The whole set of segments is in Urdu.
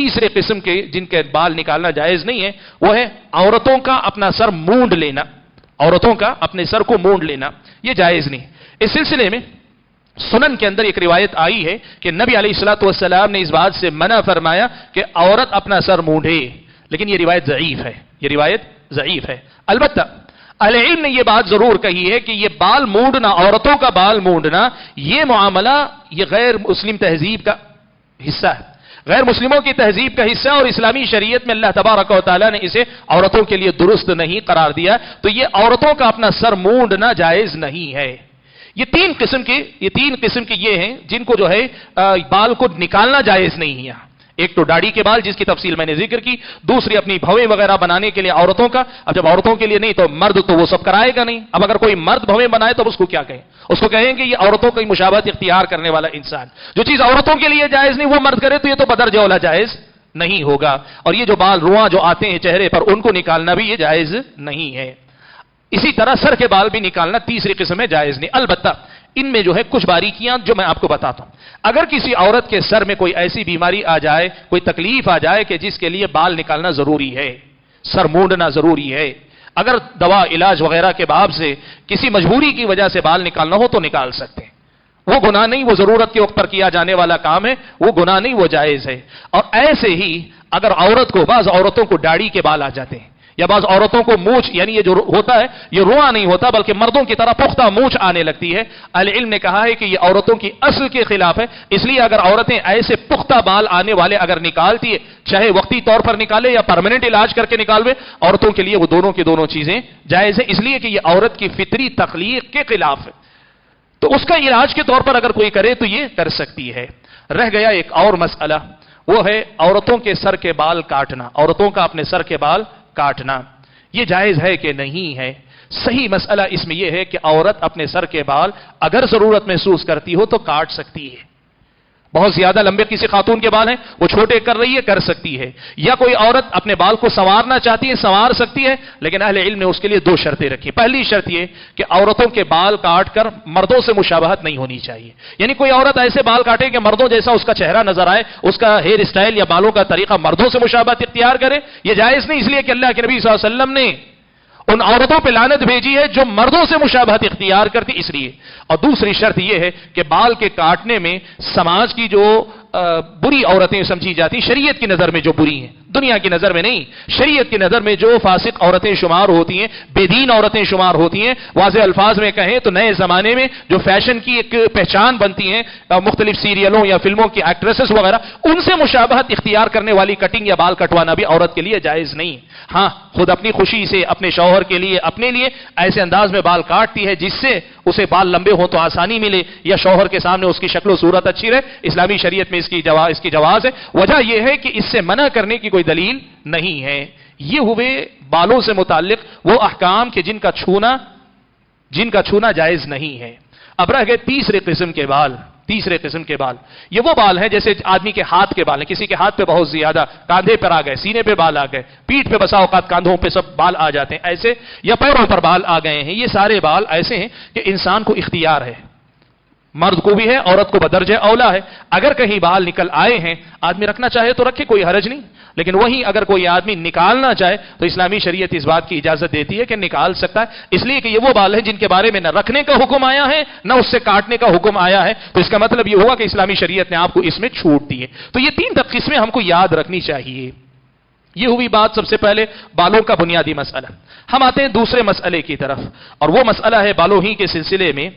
تیسرے قسم کے جن کے بال نکالنا جائز نہیں ہے وہ ہے عورتوں کا اپنا سر مونڈ لینا. عورتوں کا اپنے سر کو مونڈ لینا یہ جائز نہیں. اس سلسلے میں سنن کے اندر ایک روایت آئی ہے کہ نبی علیہ الصلوۃ والسلام نے اس بات سے منع فرمایا کہ عورت اپنا سر مونڈے، لیکن یہ روایت ضعیف ہے. یہ روایت ضعیف ہے. البتہ اہل علم نے یہ بات ضرور کہی ہے کہ یہ بال مونڈنا، عورتوں کا بال مونڈنا، یہ معاملہ یہ غیر مسلم تہذیب کا حصہ ہے، غیر مسلموں کی تہذیب کا حصہ، اور اسلامی شریعت میں اللہ تبارک و تعالیٰ نے اسے عورتوں کے لیے درست نہیں قرار دیا. تو یہ عورتوں کا اپنا سر مونڈنا جائز نہیں ہے. یہ تین قسم کے یہ ہیں جن کو جو ہے بال کو نکالنا جائز نہیں ہے. ایک تو داڑھی کے بال جس کی تفصیل میں نے ذکر کی، دوسری اپنی بھویں وغیرہ بنانے کے لیے عورتوں کا. اب جب عورتوں کے لیے نہیں تو مرد تو وہ سب کرائے گا نہیں. اب اگر کوئی مرد بھویں بنائے تو اس کو کیا کہیں؟ اس کو کہیں کہ یہ عورتوں کی مشابہت اختیار کرنے والا انسان. جو چیز عورتوں کے لیے جائز نہیں وہ مرد کرے تو یہ تو بدرجہ اولا جائز نہیں ہوگا. اور یہ جو بال رواں جو آتے ہیں چہرے پر ان کو نکالنا بھی یہ جائز نہیں ہے. اسی طرح سر کے بال بھی نکالنا تیسری قسم ہے جائز نہیں. البتہ ان میں جو ہے کچھ باریکیاں جو میں آپ کو بتاتا ہوں. اگر کسی عورت کے سر میں کوئی ایسی بیماری آ جائے، کوئی تکلیف آ جائے کہ جس کے لیے بال نکالنا ضروری ہے، سر مونڈنا ضروری ہے، اگر دوا علاج وغیرہ کے باب سے کسی مجبوری کی وجہ سے بال نکالنا ہو تو نکال سکتے ہیں. وہ گناہ نہیں، وہ ضرورت کے وقت پر کیا جانے والا کام ہے، وہ گناہ نہیں، وہ جائز ہے. اور ایسے ہی اگر عورت کو، بعض عورتوں کو داڑھی کے بال آ جاتے ہیں، یا بعض عورتوں کو مونچھ، یعنی یہ جو ہوتا ہے یہ رواں نہیں ہوتا بلکہ مردوں کی طرح پختہ مونچھ آنے لگتی ہے، اہل علم نے کہا ہے کہ یہ عورتوں کی اصل کے خلاف ہے. اس لیے اگر عورتیں ایسے پختہ بال آنے والے اگر نکالتی ہے، چاہے وقتی طور پر نکالے یا پرماننٹ علاج کر کے نکالوے، عورتوں کے لیے وہ دونوں کی دونوں چیزیں جائز ہے. اس لیے کہ یہ عورت کی فطری تخلیق کے خلاف ہے. تو اس کا علاج کے طور پر اگر کوئی کرے تو یہ کر سکتی ہے. رہ گیا ایک اور مسئلہ، وہ ہے عورتوں کے سر کے بال کاٹنا. عورتوں کا اپنے سر کے بال کاٹنا یہ جائز ہے کہ نہیں ہے؟ صحیح مسئلہ اس میں یہ ہے کہ عورت اپنے سر کے بال اگر ضرورت محسوس کرتی ہو تو کاٹ سکتی ہے. بہت زیادہ لمبے کسی خاتون کے بال ہیں، وہ چھوٹے کر رہی ہے، کر سکتی ہے. یا کوئی عورت اپنے بال کو سنوارنا چاہتی ہے، سنوار سکتی ہے. لیکن اہل علم نے اس کے لیے دو شرطیں رکھی. پہلی شرط یہ کہ عورتوں کے بال کاٹ کر مردوں سے مشابہت نہیں ہونی چاہیے. یعنی کوئی عورت ایسے بال کاٹے کہ مردوں جیسا اس کا چہرہ نظر آئے، اس کا ہیئر اسٹائل یا بالوں کا طریقہ مردوں سے مشابہت اختیار کرے، یہ جائز نہیں. اس لیے کہ اللہ کے نبی صلی اللہ علیہ وسلم نے ان عورتوں پہ لعنت بھیجی ہے جو مردوں سے مشابہت اختیار کرتی، اس لیے. اور دوسری شرط یہ ہے کہ بال کے کاٹنے میں سماج کی جو بری عورتیں سمجھی جاتی، شریعت کی نظر میں جو بری ہیں، دنیا کی نظر میں نہیں، شریعت کی نظر میں جو فاسق عورتیں شمار ہوتی ہیں، بے دین عورتیں شمار ہوتی ہیں، واضح الفاظ میں کہیں تو نئے زمانے میں جو فیشن کی ایک پہچان بنتی ہیں مختلف سیریلوں یا فلموں کی ایکٹریسز وغیرہ، ان سے مشابہت اختیار کرنے والی کٹنگ یا بال کٹوانا بھی عورت کے لیے جائز نہیں. ہاں خود اپنی خوشی سے اپنے شوہر کے لیے، اپنے لیے ایسے انداز میں بال کاٹتی ہے جس سے اسے بال لمبے ہوں تو آسانی ملے، یا شوہر کے سامنے اس کی شکل و صورت اچھی رہے، اسلامی شریعت میں اس کی جواز ہے. وجہ یہ ہے کہ اس سے منع کرنے کی کوئی دلیل نہیں ہے. یہ ہوئے بالوں سے متعلق وہ احکام کہ جن کا چھونا جائز نہیں ہے. اب رہ گئے تیسرے قسم کے بال. یہ وہ بال ہیں جیسے آدمی کے ہاتھ کے بال ہیں. کسی کے ہاتھ پہ بہت زیادہ، کاندھے پر آ گئے، سینے پہ بال آ گئے، پیٹھ پہ بسا اوقات کاندھوں پہ سب بال آ جاتے ہیں ایسے، یا پیروں پر بال آ گئے ہیں. یہ سارے بال ایسے ہیں کہ انسان کو اختیار ہے، مرد کو بھی ہے، عورت کو بدرجہ اولا ہے. اگر کہیں بال نکل آئے ہیں، آدمی رکھنا چاہے تو رکھے، کوئی حرج نہیں. لیکن وہیں اگر کوئی آدمی نکالنا چاہے تو اسلامی شریعت اس بات کی اجازت دیتی ہے کہ نکال سکتا ہے. اس لیے کہ یہ وہ بال ہیں جن کے بارے میں نہ رکھنے کا حکم آیا ہے نہ اس سے کاٹنے کا حکم آیا ہے. تو اس کا مطلب یہ ہوا کہ اسلامی شریعت نے آپ کو اس میں چھوٹ دی ہے. تو یہ تین قسمیں ہم کو یاد رکھنی چاہیے. یہ ہوئی بات سب سے پہلے بالوں کا بنیادی مسئلہ. ہم آتے ہیں دوسرے مسئلے کی طرف، اور وہ مسئلہ ہے بالوں ہی کے سلسلے میں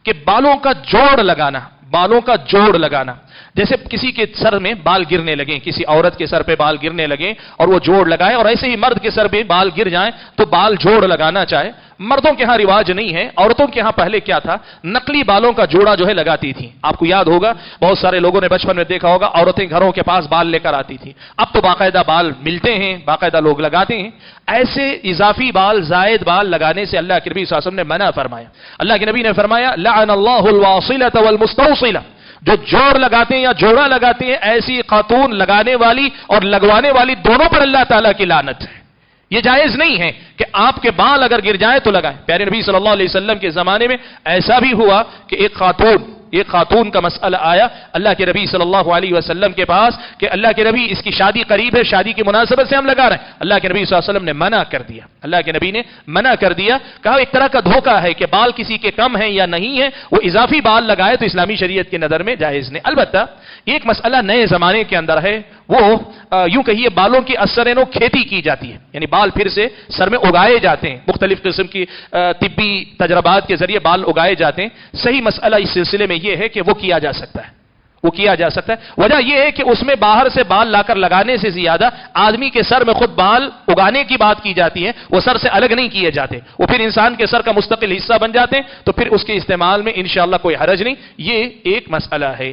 کہ بالوں کا جوڑ لگانا. جیسے کسی کے سر میں بال گرنے لگیں، کسی عورت کے سر پہ بال گرنے لگیں اور وہ جوڑ لگائے، اور ایسے ہی مرد کے سر پہ بال گر جائیں تو بال جوڑ لگانا چاہے. مردوں کے ہاں رواج نہیں ہے. عورتوں کے ہاں پہلے کیا تھا، نقلی بالوں کا جوڑا جو ہے لگاتی تھی. آپ کو یاد ہوگا، بہت سارے لوگوں نے بچپن میں دیکھا ہوگا، عورتیں گھروں کے پاس بال لے کر آتی تھی. اب تو باقاعدہ بال ملتے ہیں، باقاعدہ لوگ لگاتے ہیں. ایسے اضافی بال، زائد بال لگانے سے اللہ کے نبی صلی اللہ علیہ وسلم نے منع فرمایا. اللہ کے نبی نے فرمایا لعن اللہ الواصلۃ والمستوصلۃ، جو جوڑ لگاتے ہیں یا جوڑا لگاتے ہیں، ایسی خاتون لگانے والی اور لگوانے والی دونوں پر اللہ تعالیٰ کی لعنت ہے. یہ جائز نہیں ہے کہ آپ کے بال اگر گر جائیں تو لگائیں. پیارے نبی صلی اللہ علیہ وسلم کے زمانے میں ایسا بھی ہوا کہ ایک خاتون ایک خاتون کا مسئلہ آیا اللہ کے نبی صلی اللہ علیہ وسلم کے پاس کہ اللہ کے نبی اس کی شادی قریب ہے، شادی کی مناسبت سے ہم لگا رہے ہیں. اللہ کے نبی صلی اللہ علیہ وسلم نے منع کر دیا. اللہ کے نبی نے منع کر دیا، کہا ایک طرح کا دھوکہ ہے کہ بال کسی کے کم ہیں یا نہیں ہے، وہ اضافی بال لگائے تو اسلامی شریعت کی نظر میں جائز نہیں. البتہ ایک مسئلہ نئے زمانے کے اندر ہے، وہ یوں کہیے بالوں کی اثر نو کھیتی کی جاتی ہے، یعنی بال پھر سے سر میں اگائے جاتے ہیں، مختلف قسم کی طبی تجربات کے ذریعے بال اگائے جاتے ہیں. صحیح مسئلہ اس سلسلے میں یہ ہے کہ وہ کیا جا سکتا ہے، وہ کیا جا سکتا ہے. وجہ یہ ہے کہ اس میں باہر سے بال لا کر لگانے سے زیادہ آدمی کے سر میں خود بال اگانے کی بات کی جاتی ہے، وہ سر سے الگ نہیں کیے جاتے، وہ پھر انسان کے سر کا مستقل حصہ بن جاتے ہیں، تو پھر اس کے استعمال میں انشاءاللہ کوئی حرج نہیں. یہ ایک مسئلہ ہے.